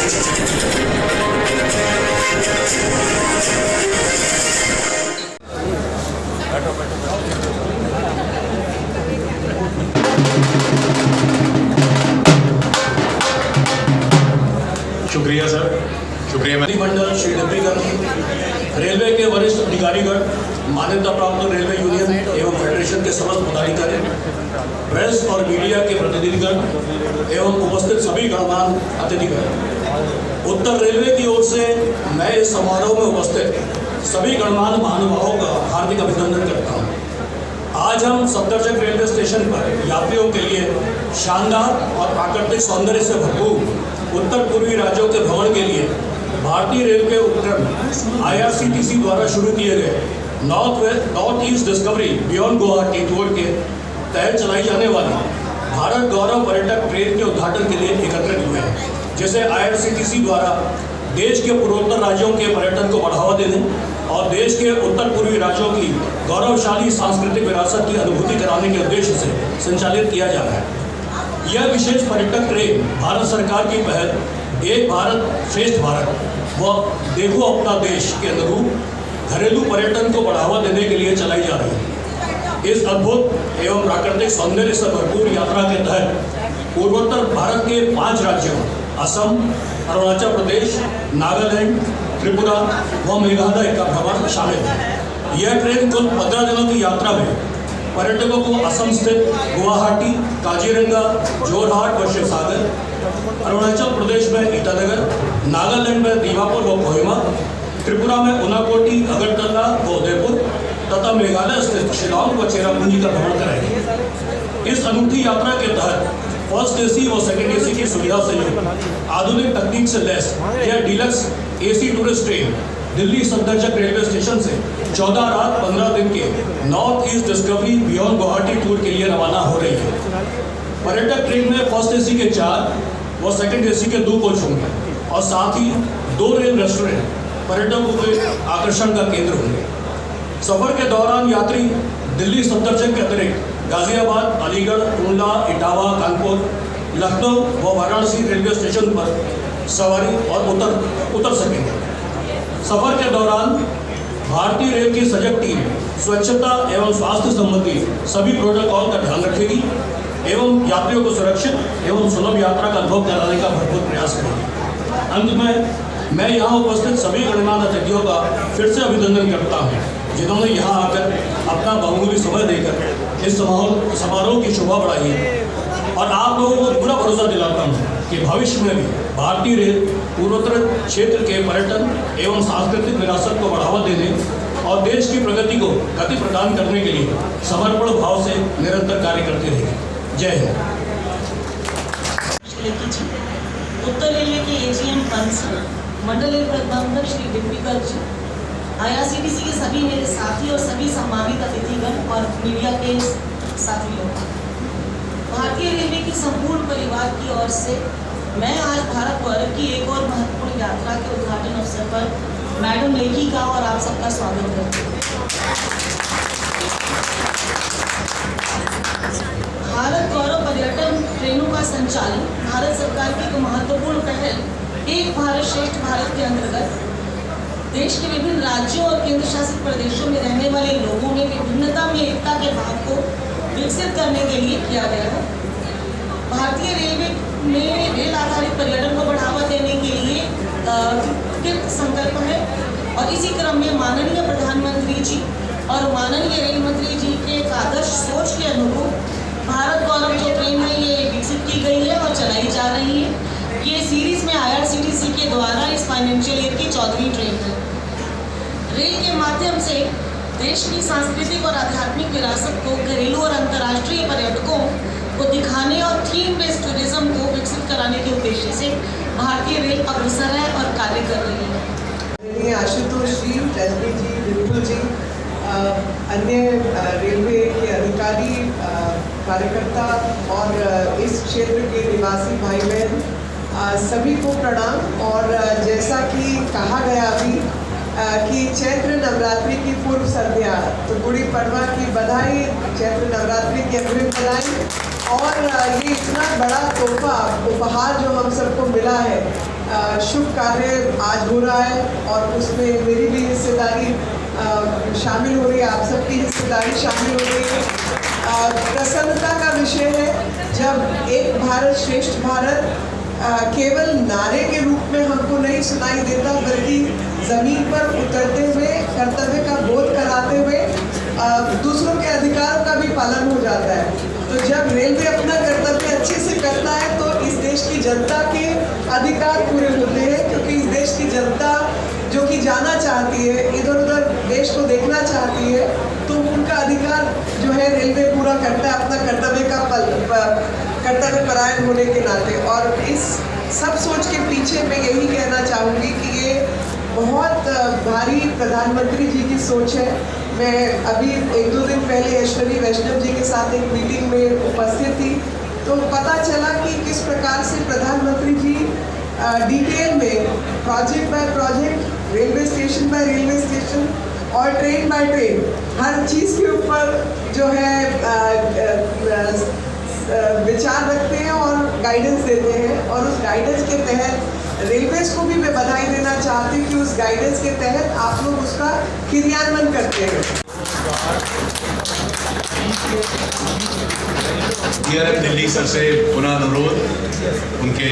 शुक्रिया सर, शुक्रिया। मंत्रिमंडल, श्री डिप्टी रेलवे के वरिष्ठ अधिकारीगण, मान्यता प्राप्त रेलवे यूनियन एवं फेडरेशन के समस्त पदाधिकारी, प्रेस और मीडिया के प्रतिनिधिगण एवं उपस्थित सभी गणमान्य अतिथिगण, उत्तर रेलवे की ओर से मैं इस समारोह में उपस्थित सभी गणमान्य महानुभावों का हार्दिक अभिनंदन करता हूँ। आज हम सफदरजंग रेलवे स्टेशन पर यात्रियों के लिए शानदार और प्राकृतिक सौंदर्य से भरपूर उत्तर पूर्वी राज्यों के भ्रमण के लिए भारतीय रेल के उपक्रम IRCTC द्वारा शुरू किए गए north east discovery beyond Guwahati tour के तहत चलाई जाने वाली भारत गौरव पर्यटक ट्रेन के उद्घाटन के लिए एकत्रित हुए हैं, जिसे IRCTC द्वारा देश के पूर्वोत्तर राज्यों के पर्यटन को बढ़ावा देने और देश के उत्तर पूर्वी राज्यों की गौरवशाली सांस्कृतिक विरासत की अनुभूति कराने के उद्देश्य से संचालित किया जा रहा है। यह विशेष पर्यटक ट्रेन भारत सरकार की पहल एक भारत श्रेष्ठ भारत व देखो अपना देश के अनुरूप घरेलू पर्यटन को बढ़ावा देने के लिए चलाई जा रही है। इस अद्भुत एवं प्राकृतिक सौंदर्य से भरपूर यात्रा के तहत पूर्वोत्तर भारत के 5 राज्यों असम, अरुणाचल प्रदेश, नागालैंड, त्रिपुरा व मेघालय का भ्रमण शामिल है। यह ट्रेन कुल 15 दिनों की यात्रा में पर्यटकों को असम स्थित गुवाहाटी, काजीरंगा, जोरहाट व शिवसागर, अरुणाचल प्रदेश में ईटानगर, नागालैंड में दीमापुर व कोहिमा, त्रिपुरा में उनाकोटी, अगरतला व उदयपुर तथा मेघालय स्थित शिलांग व चेरापूंजी का भ्रमण करेंगे। इस अनूठी यात्रा के तहत फर्स्ट AC व सेकेंड AC की सुविधा से युक्त आधुनिक तकनीक से लैस यह deluxe AC tourist train Delhi Safdarjung railway station से 14 रात 15 दिन के north east discovery beyond Guwahati tour के लिए रवाना हो रही है। पर्यटक ट्रेन में फर्स्ट AC के 4 व सेकेंड AC के 2 कोच होंगे और साथ ही 2 रेल रेस्टोरेंट पर्यटकों के आकर्षण का केंद्र होंगे। सफर के दौरान यात्री दिल्ली सफदरजंग के अतिरिक्त गाजियाबाद, अलीगढ़, टूंडला, इटावा, कानपुर, लखनऊ व वाराणसी रेलवे स्टेशन पर सवारी और उतर सकेंगे। सफर के दौरान भारतीय रेल की सजग टीम स्वच्छता एवं स्वास्थ्य संबंधी सभी प्रोटोकॉल का ध्यान रखेगी एवं यात्रियों को सुरक्षित एवं सुलभ यात्रा का अनुभव कराने का भरपूर प्रयास करेगी। अंत में मैं यहाँ उपस्थित सभी गणमान्य अतिथियों का फिर से अभिनंदन करता हूँ, जिन्होंने यहाँ आकर अपना बहुमूल्य समय देकर इस समारोह की शोभा बढ़ाई है। और आप लोगों को पूरा भरोसा दिलाता हूँ कि भविष्य में भी भारतीय रेल पूर्वोत्तर क्षेत्र के पर्यटन एवं सांस्कृतिक विरासत को बढ़ावा देने और देश की प्रगति को गति प्रदान करने के लिए समर्पण भाव से निरंतर कार्य करती रहेगी। जय हिंद। उत्तर रेलवे के AGM कंसर्न मंडल रेल प्रबंधक श्री डिप्टी जी, IRCTC के सभी मेरे साथी और सभी सम्मानित अतिथिगण और मीडिया के साथी लोग, भारतीय रेलवे की संपूर्ण परिवार की ओर से मैं आज भारत गौरव की एक और महत्वपूर्ण यात्रा के उद्घाटन अवसर पर मैडम लेखिका और आप सबका स्वागत करती हूँ। भारत गौरव पर्यटन ट्रेनों का संचालन भारत सरकार की एक महत्वपूर्ण पहल एक भारत श्रेष्ठ भारत के अंतर्गत देश के विभिन्न राज्यों और केंद्र शासित प्रदेशों में रहने वाले लोगों में विभिन्नता में एकता के भाव को विकसित करने के लिए किया गया है। भारतीय रेलवे में रेल आधारित पर्यटन को बढ़ावा देने के लिए कृत संकल्प है और इसी क्रम में माननीय प्रधानमंत्री जी और माननीय रेल मंत्री जी के एक आदर्श सोच के अनुरूप भारत गौरव जो ट्रेन है ये विकसित की गई है और चलाई जा रही है। ये सीरीज में IRCTC के द्वारा इस फाइनेंशियल ईयर की 14वीं ट्रेन है। रेल के माध्यम से देश की सांस्कृतिक और आध्यात्मिक विरासत को घरेलू और अंतर्राष्ट्रीय पर्यटकों को दिखाने और थीम बेस्ड टूरिज्म को विकसित कराने के उद्देश्य से भारतीय रेल अग्रसर है और कार्य कर रही है। आशुतोष जी, रजनी जी, बिल्कुल जी, अन्य रेलवे के अधिकारी, कार्यकर्ता और इस क्षेत्र के निवासी भाई बहन सभी को प्रणाम। और जैसा कि कहा गया अभी कि चैत्र नवरात्रि की पूर्व संध्या, तो गुड़ी पड़वा की बधाई, चैत्र नवरात्रि की अग्रिम बधाई। और ये इतना बड़ा तोहफा उपहार जो हम सबको मिला है शुभ कार्य आज हो रहा है और उसमें मेरी भी हिस्सेदारी शामिल हो रही है, आप सबकी हिस्सेदारी शामिल हो रही है। प्रसन्नता का विषय है जब एक भारत श्रेष्ठ भारत केवल नारे के रूप में हमको नहीं सुनाई देता, बल्कि ज़मीन पर उतरते हुए कर्तव्य का बोध कराते हुए दूसरों के अधिकारों का भी पालन हो जाता है। तो जब रेलवे अपना कर्तव्य अच्छे से करता है तो इस देश की जनता के अधिकार पूरे होते हैं, क्योंकि इस देश की जनता जो कि जाना चाहती है, इधर उधर देश को देखना चाहती है, तो उनका अधिकार जो है रेलवे पूरा करता है अपना कर्तव्य परायण होने के नाते। और इस सब सोच के पीछे मैं यही कहना चाहूँगी कि ये बहुत भारी प्रधानमंत्री जी की सोच है। मैं अभी 1-2 दिन पहले ऐश्वर्य वैष्णव जी के साथ एक मीटिंग में उपस्थित थी, तो पता चला कि किस प्रकार से प्रधानमंत्री जी डिटेल में project by project, railway station by railway station और ट्रेन बाय ट्रेन हर चीज़ के ऊपर जो है विचार रखते हैं और गाइडेंस देते हैं। और उस गाइडेंस के तहत रेलवेज को भी मैं बधाई देना चाहती हूँ कि उस गाइडेंस के तहत आप लोग उसका क्रियान्वयन करते हैं। DRM दिल्ली सर से पुनः अनुरोध, उनके